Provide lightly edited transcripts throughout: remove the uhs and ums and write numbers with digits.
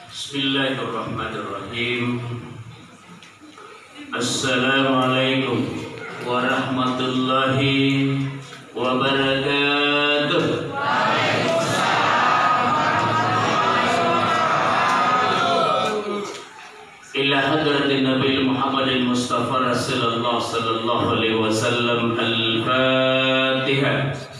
Bismillahirrahmanirrahim. Assalamualaikum warahmatullahi wabarakatuh. Ila hadratin Nabi Muhammad Mustafa Rasulullah sallallahu alaihi wasallam. Al-Fatihah.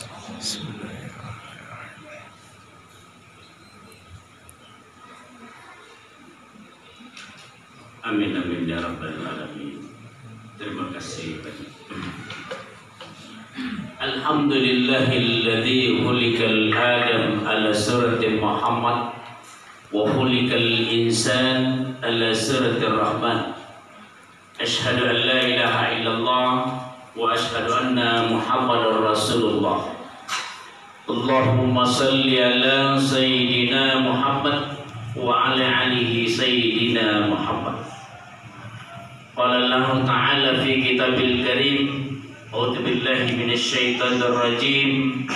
Amin amin ya rabbal alamin. Terima kasih banyak. Alhamdulillahilladzi khuliqal adam ala surati Muhammad wa khuliqal insan ala surati Rahman. Asyhadu an la ilaha illallah wa asyhadu anna Muhammadar Rasulullah. Allahumma salli ala sayyidina Muhammad wa ala alihi sayyidina Muhammad. Qala Allah Ta'ala fi kitabil karim. A'udzu billahi minasy syaithanir rajim.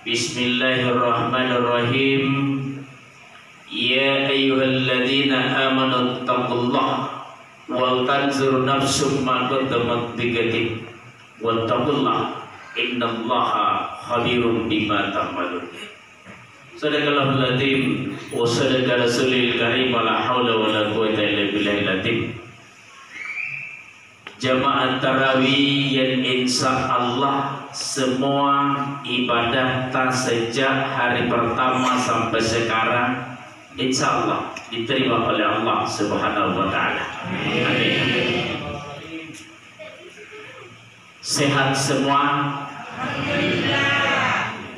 Bismillahirrahmanirrahim. Ya ayyuhalladzina amanu taqullaha wal tanzur nafsum ma qaddamat lighadin wattaqullaha innallaha khabirum bima ta'malun. Sadaqallahul azim wa sadaqa rasulil karim. La haula wala quwwata illa billahil azim. Jamaah tarawih yang insya Allah semua ibadah sejak hari pertama sampai sekarang insya Allah diterima oleh Allah Subhanahu wa Ta'ala. Amin. Sehat semua?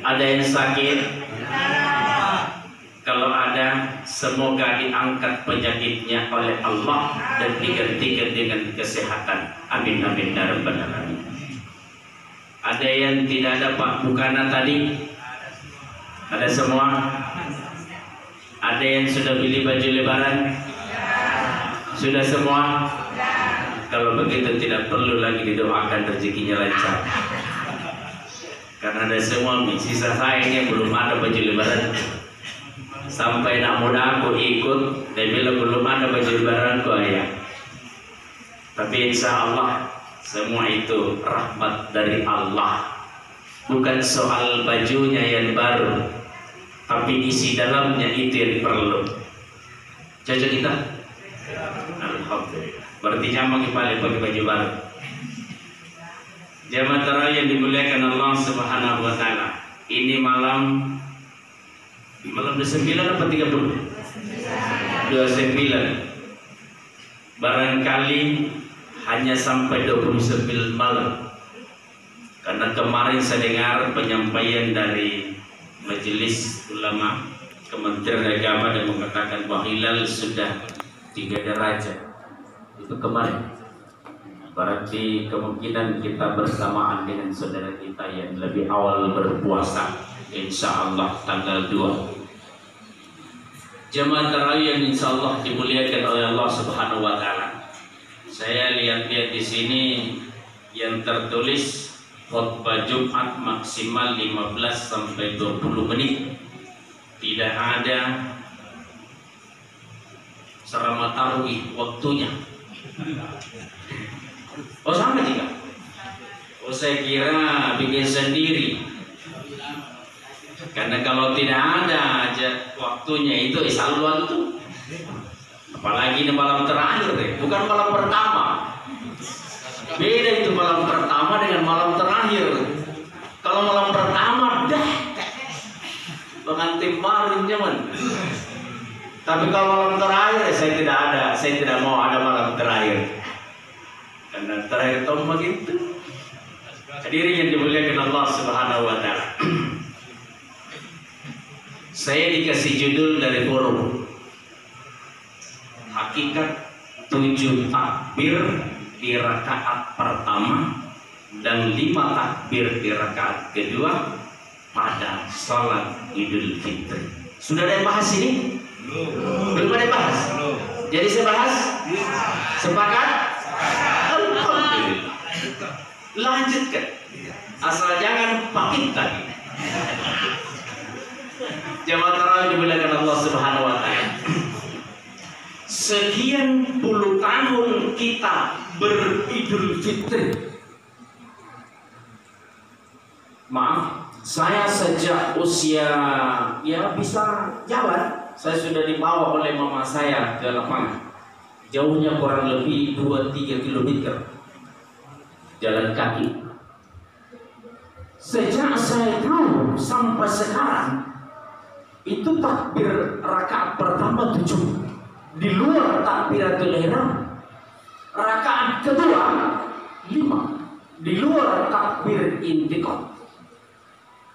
Ada yang sakit? Kalau ada, semoga diangkat penyakitnya oleh Allah dan digantikan dengan kesehatan. Amin amin ya rabbal alamin. Ada yang tidak ada Pak Bukana tadi? Ada semua? Ada yang sudah beli baju lebaran? Sudah semua? Kalau begitu tidak perlu lagi didoakan rezekinya lancar. Karena ada semua, sisa saya ini belum ada baju lebaran. Sampai nak muda aku ikut, dia bilang belum ada baju lebaranku ayah. Tapi insya Allah semua itu rahmat dari Allah. Bukan soal bajunya yang baru, tapi isi dalamnya itu yang perlu. Cocok kita? Alhamdulillah. Berarti nyaman pakai baju baru. Jamaah tarawih yang dimuliakan Allah Subhanahu wa Ta'ala. Ini malam 29 apa 30? 29. Barangkali hanya sampai 29 malam. Karena kemarin saya dengar penyampaian dari Majelis Ulama Kementerian Agama dan mengatakan bahwa hilal sudah 3 derajat. Itu kemarin. Berarti kemungkinan kita bersamaan dengan saudara kita yang lebih awal berpuasa. Insya Allah tanggal 2. Jamaah tarawih yang insya Allah dimuliakan oleh Allah Subhanahu wa Ta'ala. Saya lihat-lihat di sini yang tertulis khutbah Jumat maksimal 15 sampai 20 menit. Tidak ada ceramah tarawih waktunya. Oh sama juga. Oh saya kira bikin sendiri. Karena kalau tidak ada aja waktunya itu isaluan itu. Apalagi ini malam terakhir deh, bukan malam pertama. Beda itu malam pertama dengan malam terakhir. Kalau malam pertama dah pengantin baru zaman. Tapi kalau malam terakhir saya tidak mau ada malam terakhir. Karena terakhir tahun begitu. Hadirin yang dimuliakan Allah Subhanahu wa Ta'ala. Saya dikasih judul dari forum, hakikat 7 takbir di rakaat pertama dan 5 takbir di rakaat kedua pada salat Idul Fitri. Sudah ada yang bahas ini? Belum ada yang bahas? Jadi saya bahas? Sepakat? Alhamdulillah. Lanjutkan. asal jangan pakit lagi. Jamaah tarawih dimuliakan Allah Subhanahu wa taala. Sekian puluh tahun kita beridul fitri. Maaf, saya sejak usia ya bisa jalan, saya sudah dibawa oleh mama saya ke lapangan. Jauhnya kurang lebih 2-3 kilometer jalan kaki. Sejak saya tahu sampai sekarang itu takbir rakaat pertama 7 di luar takbiratul ihram, rakaat kedua 5 di luar takbir intiqal.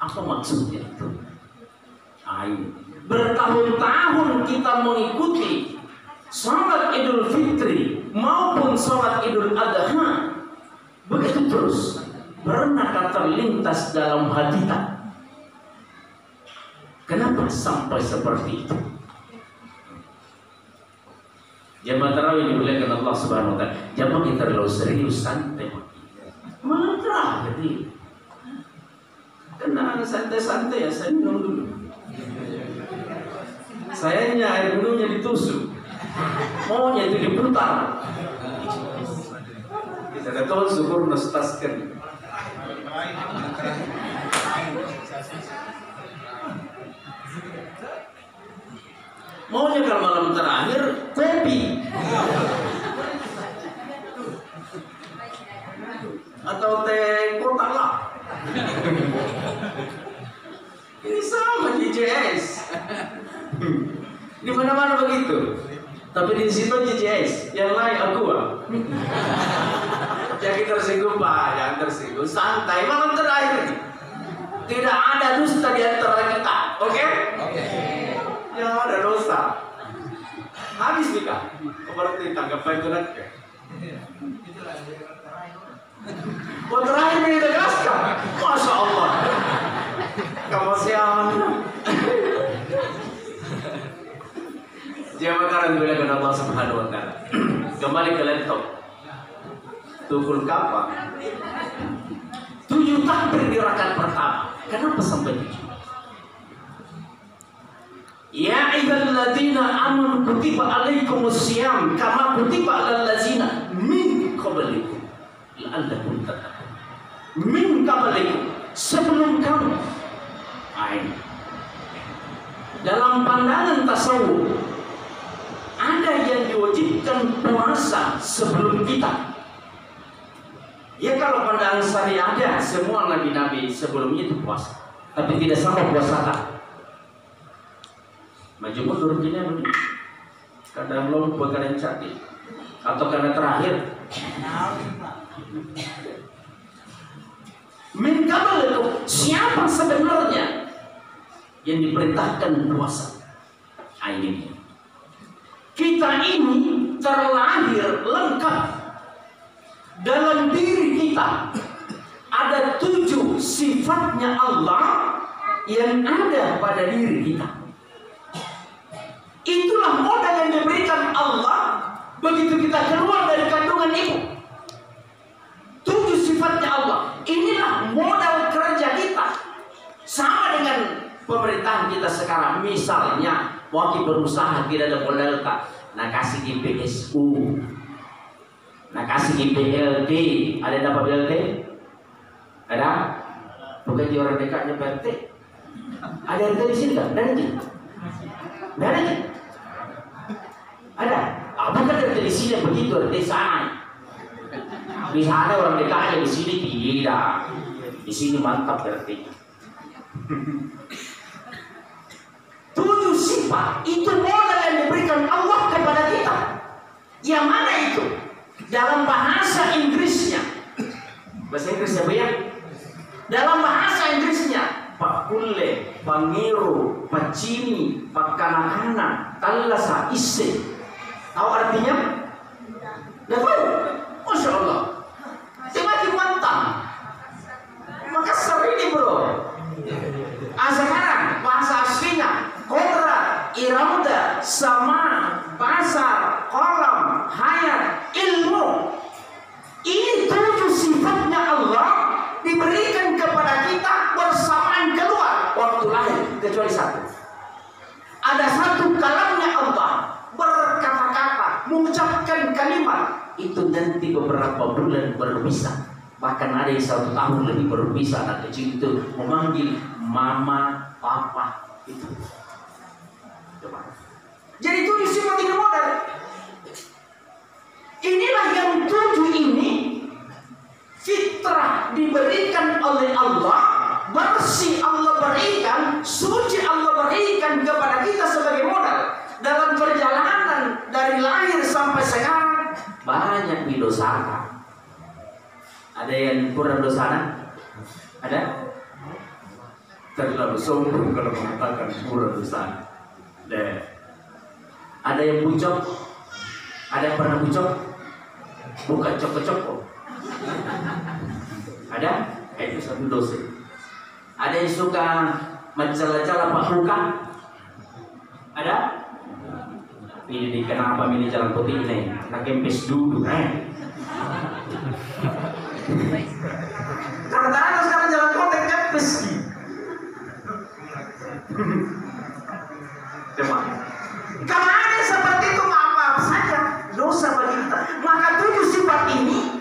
Apa maksudnya itu? Bertahun-tahun kita mengikuti salat Idul Fitri maupun salat Idul Adha, begitu terus. Pernahkah terlintas dalam hati kita? Kenapa sampai seperti itu? Jamaah tarawih dimuliakan Allah Subhanahu wa taala. Jamaah kita terlalu serius, santai. Malah jadi. Karena santai-santai ya, saya minum dulu. Sayangnya air minumnya ditusuk. Maunya itu diputar. Kita kata syukur nastaskan. Maunya kalau malam terakhir kopi atau teh kotala. Ini sama JJS. Di mana-mana begitu. Tapi di situ JJS, yang lain aqua. Jangan tersinggung Pak, jangan tersinggung. Santai, malam terakhir. Tidak ada dusta di antara kita, oke? Oke. Jangan ada dosa. Habis nikah. Seperti tanggap itu nanti. Buat terakhir ditegaskan. Masya Allah. Kamu siang. Jamaah tarawih dimuliakan Allah Subhanahu wa taala. Kembali ke laptop. Tukul kapal 7 takbir di rakaat pertama. Kenapa sampai 7? Ya ayyuhalladzina amanu kutiba alaikumusiyam kama kutiba alal ladzina min qablikum la'allakum tattaqun. Min qablikum, sebelum kamu. Dalam pandangan tasawuf ada yang diwajibkan puasa sebelum kita. Ya kalau pandangan syariah ada, semua nabi-nabi sebelumnya itu puasa, tapi tidak sama puasa tak. Maju mundur gini begini. Kadang lupa, kadang cantik, atau karena terakhir. Min qablikum, siapa sebenarnya yang diperintahkan puasa? Ini. Kita ini terlahir lengkap. Dalam diri kita ada 7 sifatnya Allah yang ada pada diri kita. Itulah modal yang diberikan Allah begitu kita keluar dari kandungan ibu. 7 sifatnya Allah. Inilah modal kerja kita. Sama dengan pemerintahan kita sekarang. Misalnya wakil berusaha tidak ada modal tak. Nah kasih IPSU, nah kasih BLT. Ada dapat BLT? Ada? Bukan di orang dekatnya BLT. Ada yang di sini kan? Ada sih? Ada sih? Ada? Bukan dari sini begitu, dari sana. Di sana orang dekatnya, di sini tidak. Di sini mantap BLT. 7 sifat itu modal yang diberikan Allah kepada kita. Yang mana itu? Dalam bahasa Inggrisnya. Bahasa Inggrisnya banyak. Dalam bahasa Inggrisnya, pakulle, pangiru, pacini, pakanakana, talasa, isse. Tahu artinya? Tidak tahu. Masya Allah. Semakin mantap. Maka ini bro. Sekarang bahasa aslinya kodrat, irauda, sama, pasar, kolam, hayat, ilmu. Ini 7 sifatnya Allah diberikan kecuali satu. Ada satu kalamnya Allah berkata-kata, mengucapkan kalimat itu nanti beberapa bulan baru bisa. Bahkan ada yang 1 tahun lebih baru bisa anak kecil itu memanggil mama, papa itu. Coba. Jadi 7 sifat ini modal. Inilah yang 7 ini fitrah diberikan oleh Allah, bersih Allah berikan, suci Allah berikan kepada kita sebagai modal. Dalam perjalanan dari lahir sampai sekarang banyak didosakan. Ada yang kurang dosa? Ada? Terlalu sombong kalau mengatakan kurang dosa. Ada yang bucok? Ada yang pernah bucok? Bukan cokok-cokok. Ada? Itu satu dosa. Ada yang suka mencela-cela Pak Muka? Ada? Ini kenapa ini jalan putih ini? Nak kempes dulu, Karena sekarang jalan kotek kempes. Coba. Karena ada seperti itu maaf saja dosa bagi kita. Maka 7 sifat ini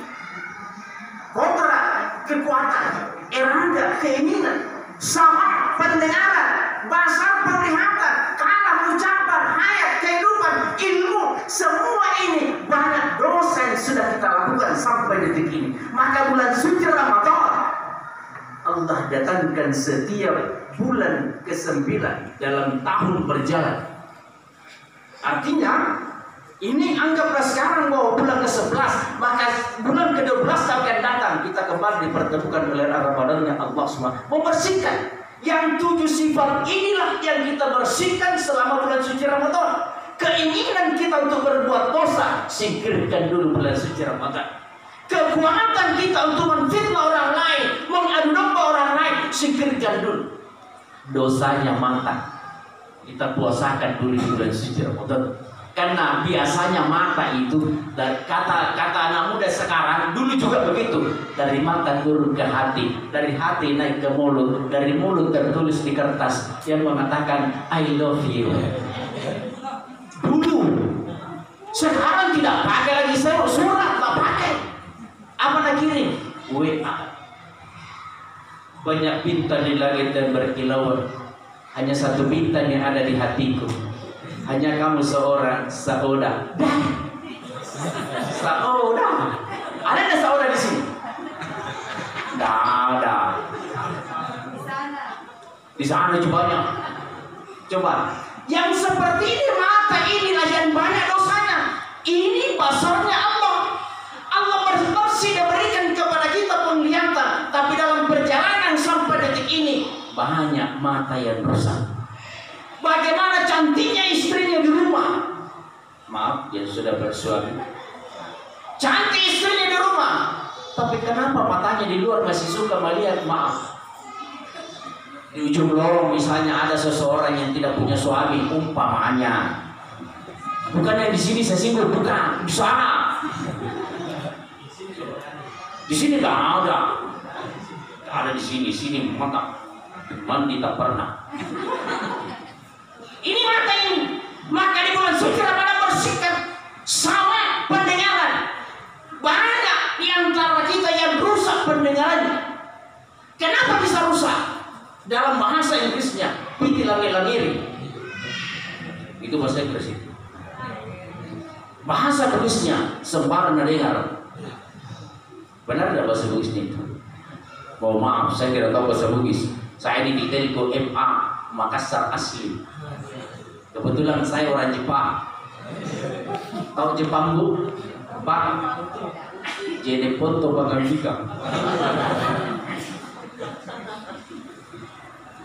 kodrat, kekuatan, irada, keinginan, sama pendengaran, basar penglihatan, kalam ucapan, hayat, kehidupan, ilmu, semua ini banyak dosa yang sudah kita lakukan sampai detik ini. Maka bulan suci Ramadan Allah datangkan setiap bulan ke-9 dalam tahun berjalan. Artinya ini anggaplah sekarang bahwa bulan ke-11, maka bulan ke-12 akan datang, kita kembali dipertemukan oleh Ramadan yang Allah SWT membersihkan. Yang 7 sifat inilah yang kita bersihkan selama bulan suci Ramadan. Keinginan kita untuk berbuat dosa, singkirkan dulu bulan suci Ramadan. Kekuatan kita untuk menfitnah orang lain, mengadu domba orang lain, singkirkan dulu. Dosanya mata, kita puasakan dulu di bulan suci Ramadan. Karena biasanya mata itu, dan kata anak muda sekarang, dulu juga begitu, dari mata turun ke hati, dari hati naik ke mulut, dari mulut tertulis di kertas yang mengatakan I love you. Dulu, sekarang tidak pakai lagi surat, tak pakai. Apa nak kirim? WA. Banyak bintang di langit dan berkilauan, hanya satu bintang yang ada di hatiku. Hanya kamu seorang Sauda. Sauda. Ada nggak Sauda di sini? Nggak ada. Di sana banyak. Coba. Yang seperti ini mata inilah yang banyak dosanya. Ini basarnya Allah. Allah bersih dan berikan kepada kita penglihatan. Tapi dalam perjalanan sampai detik ini banyak mata yang rusak. Bagaimana cantiknya istrinya di rumah. Maaf, yang sudah bersuami. Cantik istrinya di rumah. Tapi kenapa matanya di luar masih suka melihat? Maaf. Di ujung lorong misalnya ada seseorang yang tidak punya suami, umpamanya. Bukan yang di sini saya singgung, bukan. Di sana. Di sini nggak ada. Nggak ada di sini. Sini mata. Mandi tak pernah. Ini mata ini. Maka di bulan suci Ramadan bersihkan. Sama pendengaran. Banyak di antara kita yang rusak pendengarannya. Kenapa bisa rusak? Dalam bahasa Inggrisnya pitilangi-langiri. Itu bahasa Inggris itu. Bahasa Bugisnya sembarang dengar. Benar tidak bahasa Bugisnya itu? Mohon maaf, saya tidak tahu bahasa Bugis. Saya dididik ke MA Makassar asli. Kebetulan saya orang Jepang. Tahu Jepang Bu? Pak. Jadi foto Bangambika.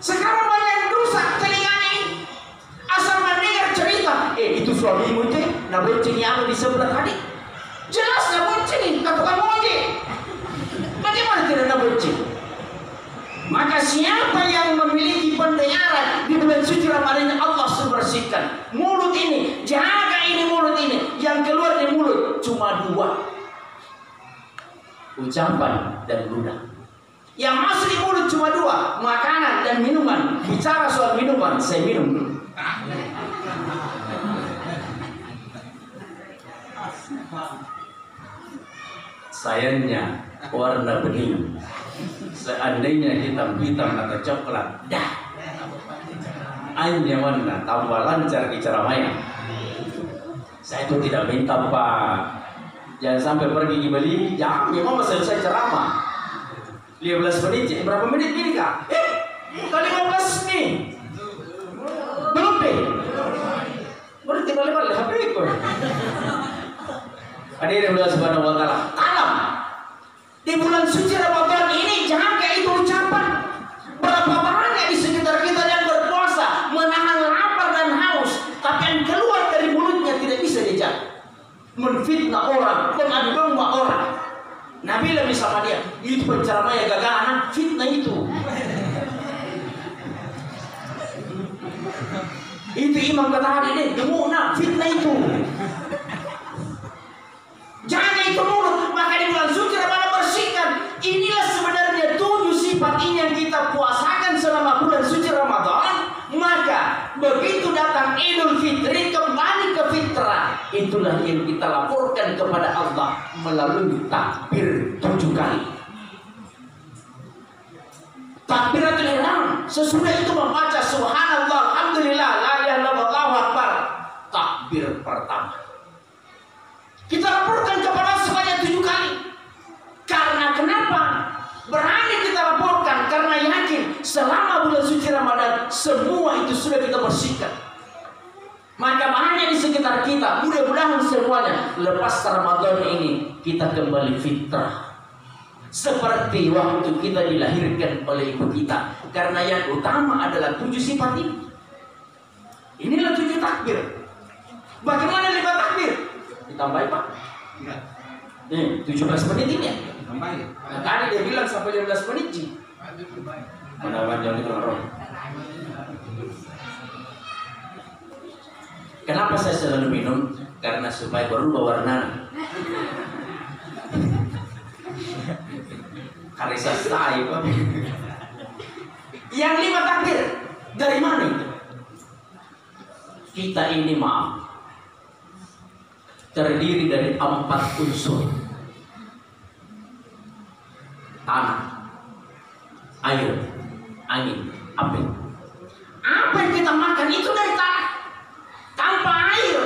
Sekarang banyak yang rusak telinganya ini. Asal mendengar cerita, itu suamimu itu, nak bonceng yang di sebelah tadi. Jelas nak bonceng, katakan bonceng. Bagaimana tidak nak bonceng? Maka siapa yang memiliki pendengaran di bulan suci Ramadan Allah bersihkan. Mulut ini, jaga ini mulut ini. Yang keluar di mulut cuma 2. Ucapan dan ludah. Yang masuk di mulut cuma 2, makanan dan minuman. Bicara soal minuman, saya minum dulu. Sayangnya warna bening. Seandainya hitam-hitam atau coklat, dah. Hanya warna tambah lancar bicara maya. Saya itu tidak minta Pak, jangan sampai pergi ke Bali, jangan memang selesai ceramah 15 menit, berapa menit ini Kak? Kali 15 nih belum deh, berarti balik-balik HP kok. Hadirin Allah Subhanahu wa Ta'ala, alam di bulan suci Ramadan ini jangan kayak itu ucapan. Berapa banyak di sekitar kita yang berpuasa menahan lapar dan haus, tapi yang keluar dari mulutnya tidak bisa dijaga, menfitnah orang, mengadu domba orang. Nabi bilang sama dia, itu penceramah yang gagal anak, fitnah itu. Itu imam kata hari ini, demuna, fitnah itu. Jangan itu mulut, maka di bulan suci Ramadan bersihkan. Inilah sebenarnya 7 sifat ini yang kita puasakan selama bulan suci Ramadan. Maka begitu datang Idul Fitri kembali ke fitrah. Itulah yang kita laporkan kepada Allah melalui takbir 7 kali. Takbiratul ihram, sesudah itu membaca subhanallah, alhamdulillah, la ilaha illallah, Allahu akbar. Takbir pertama kita laporkan kepada sebanyak 7 kali. Karena kenapa? Berani kita laporkan karena yakin selama bulan suci Ramadan semua itu sudah kita bersihkan. Maka banyak di sekitar kita, mudah-mudahan semuanya lepas Ramadan ini kita kembali fitrah seperti waktu kita dilahirkan oleh ibu kita. Karena yang utama adalah 7 sifat ini. Inilah 7 takbir. Bagaimana 5 takbir? Ditambahin Pak? Enggak. Nih 17 menit ini ya? Tambahin. Nah, tadi dia bilang sampai 15 menit sih. Mudah-mudahan jangan dikerong. Kenapa saya selalu minum? Karena supaya berubah warna. Karisa saya Pak. Yang 5 takbir dari mana itu? Kita ini maaf terdiri dari 4 unsur: tanah, air, angin, api. Apa yang kita makan itu dari tanah. Tanpa air,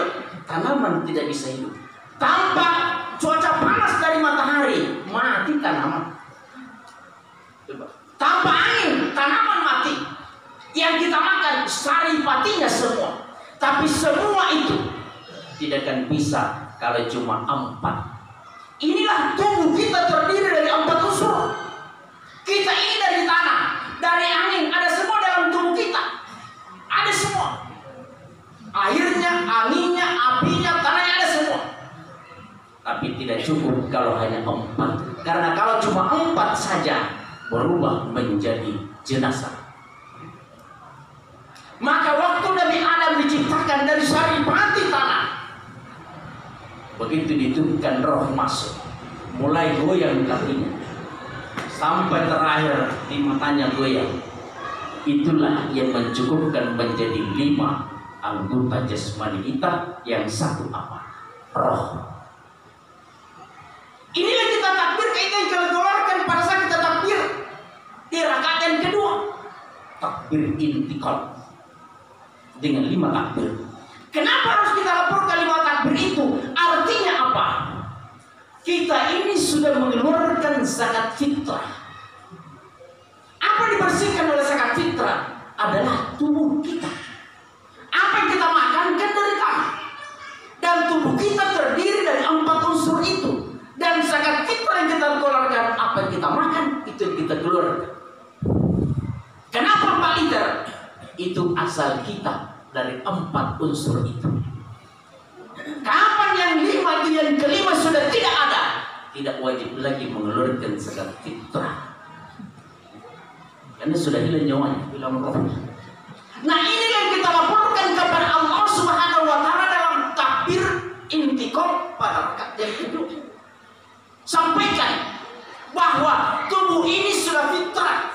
tanaman tidak bisa hidup. Tanpa cuaca panas dari matahari, mati tanaman. Tanpa angin, tanaman mati. Yang kita makan sari patinya semua. Tapi semua itu tidak akan bisa kalau cuma 4. Inilah tubuh kita terdiri dari 4 unsur. Kita ini dari tanah, dari angin, ada semua dalam tubuh kita. Ada semua. Airnya, anginnya, apinya, tanahnya ada semua. Tapi tidak cukup kalau hanya 4. Karena kalau cuma 4 saja berubah menjadi jenazah. Maka waktu Nabi Adam diciptakan dari sari pati tanah, begitu ditiupkan roh masuk, mulai goyang kakinya sampai terakhir di matanya goyang. Itulah yang mencukupkan menjadi 5 anggota jasmani kita. Yang satu apa? Roh. Inilah kita takbir, kita yang keluarkan pada saat kita takbir di rakaat yang kedua. Takbir intikal dengan 5 takbir. Kenapa harus kita laporkan 5 takbir itu? Artinya apa? Kita ini sudah mengeluarkan zakat fitrah. Apa yang dibersihkan oleh zakat fitrah? Adalah tubuh kita. Apa yang kita makan kan dari tanah. Dan tubuh kita terdiri dari 4 unsur itu. Dan zakat fitrah yang kita keluarkan, apa yang kita makan, itu yang kita keluarkan. Kenapa 4 liter? Itu asal kita dari 4 unsur itu. Kapan yang 5 itu yang kelima sudah tidak ada, tidak wajib lagi mengeluarkan zakat fitrah. Karena sudah hilang nyawanya, hilang rohnya. Nah inilah yang kita laporkan kepada Allah Subhanahu wa Ta'ala dalam takbir intikal pada rakaat yang kedua. Sampaikan bahwa tubuh ini sudah fitrah.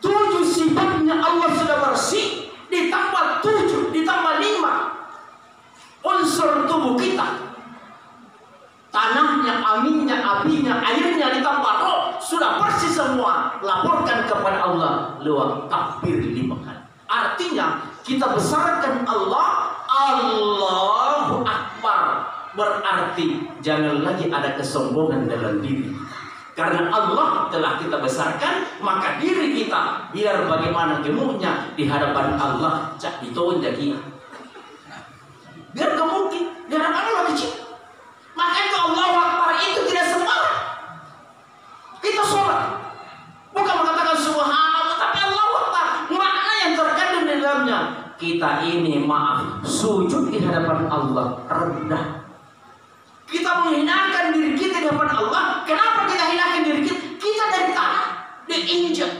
7 sifatnya Allah sudah bersih, ditambah 7, ditambah 5 unsur tubuh kita. Tanahnya, aminnya, apinya, airnya, ditambah roh, sudah bersih semua. Laporkan kepada Allah lewat takbir 5 kali. Artinya kita besarkan Allah, Allahu Akbar. Berarti jangan lagi ada kesombongan dalam diri. Karena Allah telah kita besarkan, maka diri kita biar bagaimana gemuknya di hadapan Allah, cak ditonjak kita. Biar gemuk di hadapan Allah kecil. Maka itu Allahu Akbar itu tidak sembarang. Kita sholat bukan mengatakan subhanallah, tapi Allahu Akbar. Makna yang terkandung di dalamnya, kita ini maaf sujud di hadapan Allah rendah. Kita menghinakan diri kita di hadapan Allah. Kenapa kita hinakan diri kita? Kita dari tanah diinjak.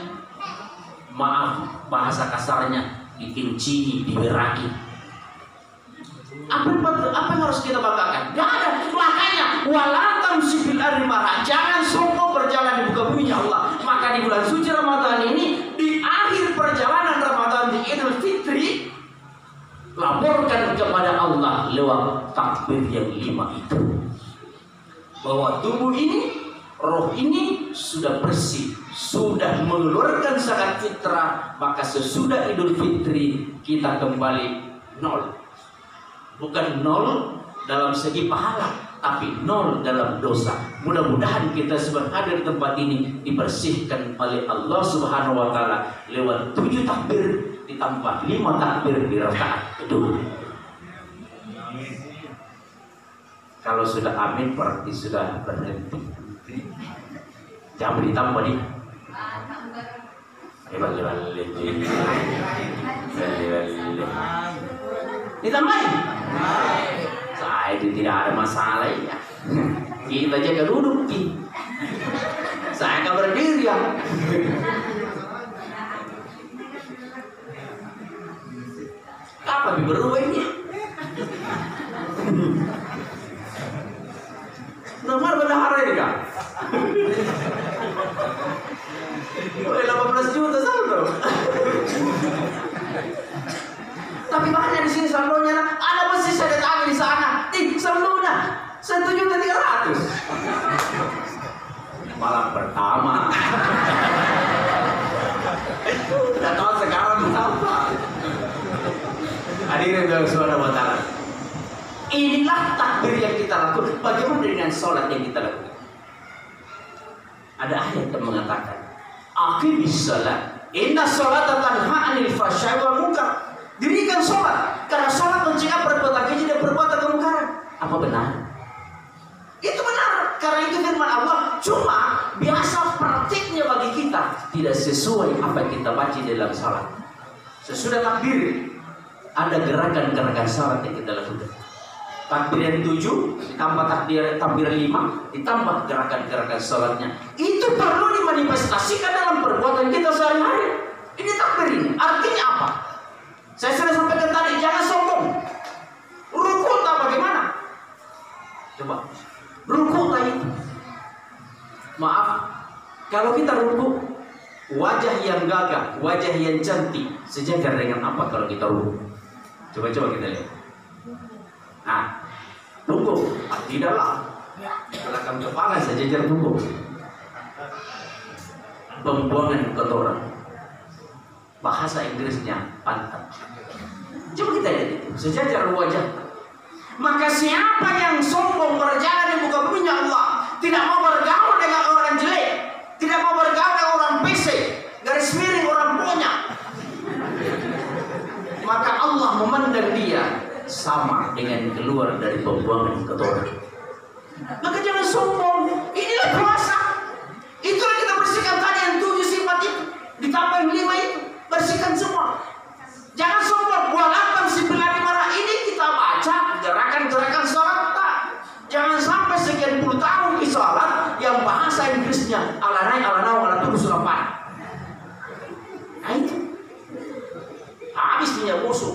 Maaf bahasa kasarnya, dikincini, diberaki. Apa yang harus kita banggakan? Gak ada. Makanya walatam sibil ardi marha, jangan sombong berjalan di muka bumi Allah. Maka di bulan suci Ramadan ini, di akhir perjalanan Ramadan di Idul Fitri, laporkan kepada Allah lewat takbir yang 5 itu, bahwa tubuh ini, roh ini sudah bersih, sudah mengeluarkan zakat fitrah. Maka sesudah Idul Fitri kita kembali 0. Bukan 0 dalam segi pahala, tapi 0 dalam dosa. Mudah-mudahan kita semua hadir di tempat ini dibersihkan oleh Allah Subhanahu wa taala lewat 7 takbir ditambah 5 takbir di rakaat kedua. Kalau sudah amin berarti sudah berhenti. Jangan ditambah nih. Ditambahin. Saya itu tidak ada masalah ya. Kita jaga duduk ki. Saya akan berdiri ya. Apa berubah ini? Nomor berharga ya kak. 18 juta saldo. Tapi banyak di sini saldonya. Ada masih saya datang di sana. Saldonya 1.300.000. Malam pertama. Tidak tahu sekarang berapa. Hadirin dari Subhanahu wa taala. Inilah takbir yang kita lakukan. Bagaimana dengan sholat yang kita lakukan? Ada ayat yang mengatakan, aqimis shalah, inna sholata tanha 'anil fahsya'i wal munkar. Dirikan sholat, karena sholat mencegah perbuatan keji dan perbuatan kemungkaran. Apa benar? Itu benar, karena itu firman Allah. Cuma biasa praktiknya bagi kita tidak sesuai apa yang kita baca dalam sholat. Sesudah takbir, ada gerakan-gerakan sholat yang kita lakukan. Takbir yang 7 ditambah takbir 5 ditambah gerakan-gerakan sholatnya. Itu perlu dimanifestasikan dalam perbuatan kita sehari-hari. Ini takbir ini artinya apa? Saya sudah sampaikan tadi, jangan sombong. Ruku tak bagaimana? Coba ruku tak itu. Maaf, kalau kita ruku, wajah yang gagah, wajah yang cantik sejajar dengan apa kalau kita ruku? Coba-coba kita lihat. Nah, ruku tidaklah belakang kepala sejajar ruku. Pembuangan kotoran. Bahasa Inggrisnya pantat. Coba kita lihat itu, sejajar wajah. Maka siapa yang sombong berjalan di muka bumi Allah, tidak mau bergaul dengan orang jelek, tidak mau bergaul dengan orang pesek, garis miring, orang punya, maka Allah memandang dia sama dengan keluar dari pembuangan kotoran. Maka jangan sombong. Inilah puasa. Itulah kita bersihkan tadi yang 7 sifat itu, ditambah yang 5 itu. Bersihkan semua. Jangan sombong. Walaupun si pelari marah ini kita baca gerakan-gerakan sholat tak. Jangan sampai sekian puluh tahun di sholat yang bahasa Inggrisnya ala naik, ala naik, ala turun sulapan. Nah itu habis punya musuh.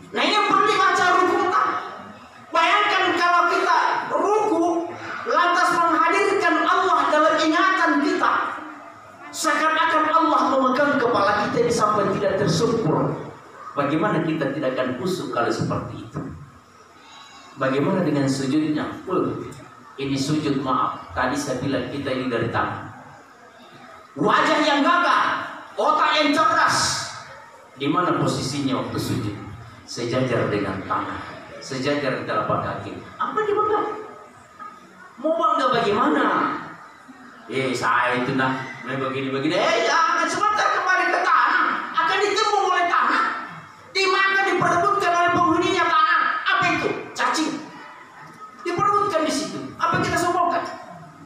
Nah ini perlu dibaca ruku tak. Bayangkan kalau kita ruku lantas menghadirkan Allah dalam ingatan kita. Seakan-akan Allah memegang kepala kita di bersyukur. Bagaimana kita tidak akan khusyuk kalau seperti itu? Bagaimana dengan sujudnya? Ini sujud, maaf, tadi saya bilang kita ini dari tangan. Wajah yang gagah, otak yang cerdas. Di mana posisinya waktu sujud? Sejajar dengan tangan, sejajar di telapak kaki. Apa dibangga? Mau bangga bagaimana? Saya itu nak begini-begini. Jangan sebentar kembali ke tanah. Akan ditembung oleh tanah. Dimakan, diperebutkan oleh penghuninya tanah. Apa itu? Cacing. Diperebutkan di situ. Apa kita sombongkan?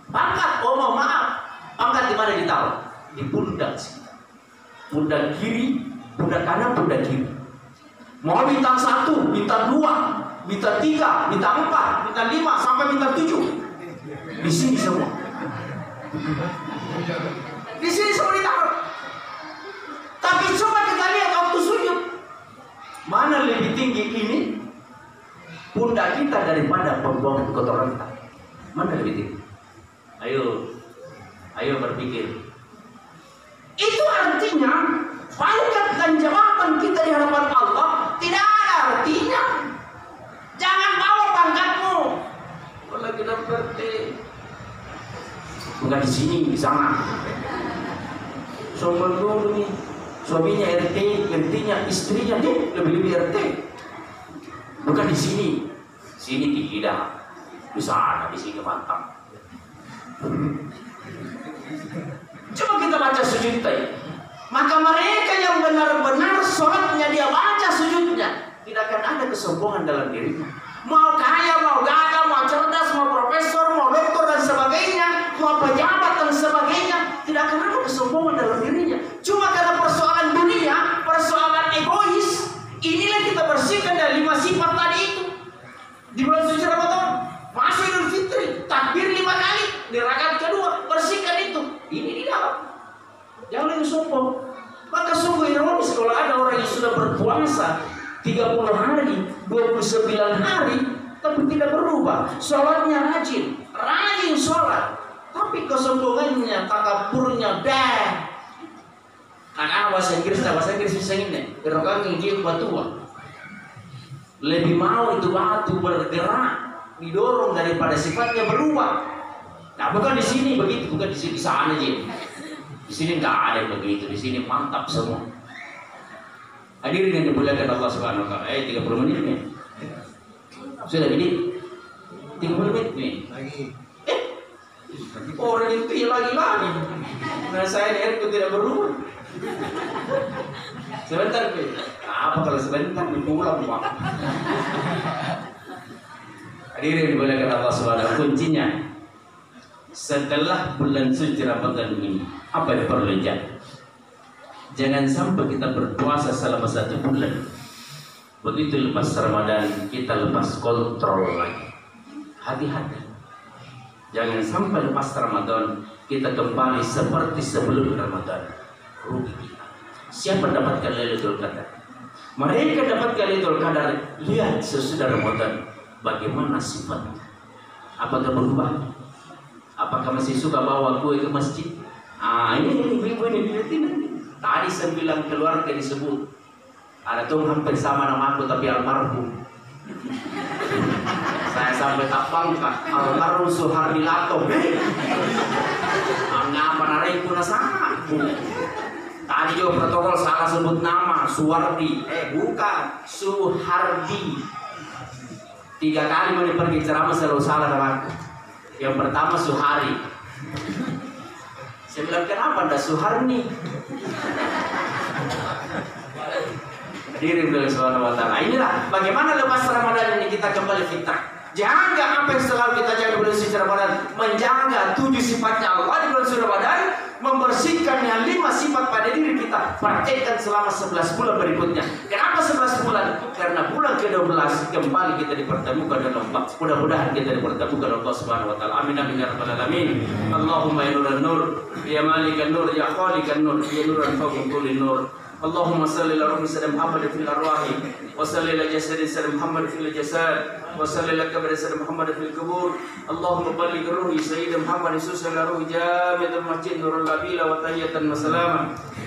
Pangkat, mohon maaf. Pangkat di mana ditaruh? Di pundak sini. Pundak kiri, pundak kanan, pundak kiri. Mau bintang 1, bintang 2, bintang 3, bintang 4, bintang 5, sampai bintang 7. Di sini semua. Di sini semua ditaruh. Tapi coba kita lihat waktu sujud. Mana lebih tinggi ini? Pundak kita daripada pembuangan kotoran kita. Mana lebih tinggi? Ayo berpikir. Itu artinya pangkat dan jabatan kita di hadapan Allah tidak ada artinya. Jangan bawa pangkatmu. Kalau kita berarti bukan di sini, di sana. Sombong dulu nih. Suaminya RT, RT-nya istrinya dia lebih RT. Bukan di sini. Sini tidak. Di sana, di sini mantap. Coba kita baca sujud tadi. Maka mereka yang benar-benar sholatnya dia baca sujudnya, tidak akan ada kesombongan dalam dirinya. Mau kaya, mau gagah, mau cerdas, mau profesor, mau doktor dan sebagainya, mau pejabat dan sebagainya, tidak akan ada kesombongan dalam dirinya. Cuma karena persoalan dunia, persoalan egois, inilah kita bersihkan dari 5 sifat tadi itu. Di bulan suci Ramadan, masuk Idul Fitri, takbir 5 kali, di rakaat kedua, bersihkan itu. Ini di dalam. Jangan lagi sombong. Maka sungguh ironis kalau ada orang yang sudah berpuasa 30 hari, 29 hari, tapi tidak berubah. Sholatnya rajin sholat, tapi kesombongannya, takabburnya, anak bahasa Inggris bisa ini. Gerokan gigi batua. Lebih mau itu batu bergerak, didorong daripada sifatnya berubah. Nah, bukan di sini begitu, bukan di sini, di sana aja. Di sini nggak ada yang begitu, di sini mantap semua. Hadirin yang dimuliakan Allah Subhanahu wa taala. 30 menit nih. Sudah gini. 30 menit nih. Lagi. Orang itu ya lagi. Nah, saya lihat itu tidak berubah. Sebentar, apa kalau sebentar pulang, Pak? Hadirin yang dimuliakan Allah Subhanahu wa taala, kuncinya setelah bulan suci Ramadan ini, apa yang perlu dijaga? Jangan sampai kita berpuasa selama 1 bulan, begitu lepas Ramadan kita lepas kontrol lagi. Hati-hati. Jangan sampai lepas Ramadan kita kembali seperti sebelum Ramadan. Rugi kita. Siapa dapatkan Lailatul Qadar? Mereka dapatkan Lailatul Qadar. Lihat sesudah Ramadan bagaimana sifatnya. Apakah berubah? Apakah masih suka bawa kue ke masjid? Ini tadi 9 keluarga disebut. Ada tuh hampir sama nama aku tapi almarhum. Saya sampai tak pangkat almarhum Suhardi Lato. Ngapa nariku nasana? Tadi juga protokol salah sebut nama Suhardi. Bukan Suhardi. 3 kali mau pergi ceramah selalu salah nama aku. Yang pertama Suhari. Saya bilang kenapa ada Suharni? Hadirin dari Subhanahu wa taala. Inilah bagaimana lepas Ramadan ini kita kembali fitrah. Jaga apa yang selalu kita jaga di bulan suci Ramadan. Menjaga 7 sifatnya Allah di bulan suci Ramadan. Membersihkan yang 5 sifat pada diri kita. Praktekkan selama 11 bulan berikutnya. Kenapa 11 bulan? Karena bulan ke-12 kembali kita dipertemukan dalam mudah-mudahan kita dipertemukan Allah Subhanahu wa taala. Amin amin ya rabbal alamin. Allahumma ya nuran nur, ya malikan nur, ya khaliqan nur, ya nuran fawqa kulli nur. Allahumma salli ala ruhi sayyidina Muhammad fil arwahi wa salli ala jasadi sayyidina Muhammad fil jasad wa salli ala kabri sayyidina Muhammad fil kubur. Allahumma balligh ruhi sayyidina Muhammad susul ruhi jami'atul masjid nurul labila wa tayyatan wa salama.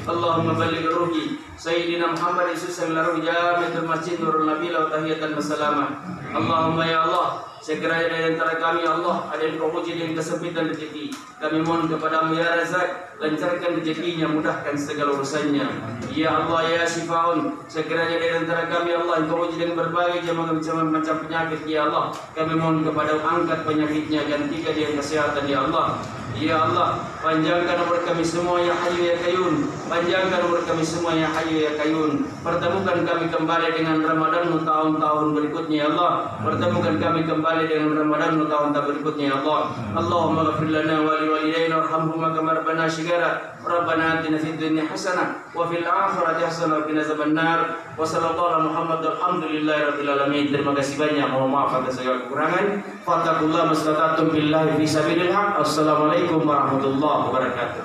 Allahumma balligh ruhi sayyidina Muhammad susul ruhi jami'atul masjid nurul labila wa tayyatan wa salama. Allahumma ya Allah, segera dari antara kami ya Allah ada yang berwujud dengan kesempitan rezeki, kami mohon kepadamu ya Razak, lancarkan rezekinya, mudahkan segala urusannya. Ya Allah ya Syifaun, sekiranya dari antara kami ya Allah yang berwujud dengan berbagai macam penyakit ya Allah, kami mohon kepada angkat penyakitnya, gantikan dia kesehatan ya Allah. Ya Allah, panjangkan umur kami semua ya Hayyu ya Qayyum, panjangkan umur kami semua ya Hayyu ya Qayyum. Pertemukan kami kembali dengan Ramadan tahun-tahun berikutnya ya Allah. Pertemukan kami kembali dengan Ramadan tahun-tahun berikutnya ya Allah. Allahumma ghfir lana wa li walidayna warhamhuma kama rabbana shighara. Rabbana atina fid dunya hasanah wa fil akhirati hasanah wa qina azabannar. Wa sallallahu ala Muhammad walhamdulillahirabbil alamin. Terima kasih banyak, mohon maaf atas segala kekurangan. Fattaqullaha mastata'tum billahi fi sabilillah. Assalamualaikum warahmatullahi wabarakatuh.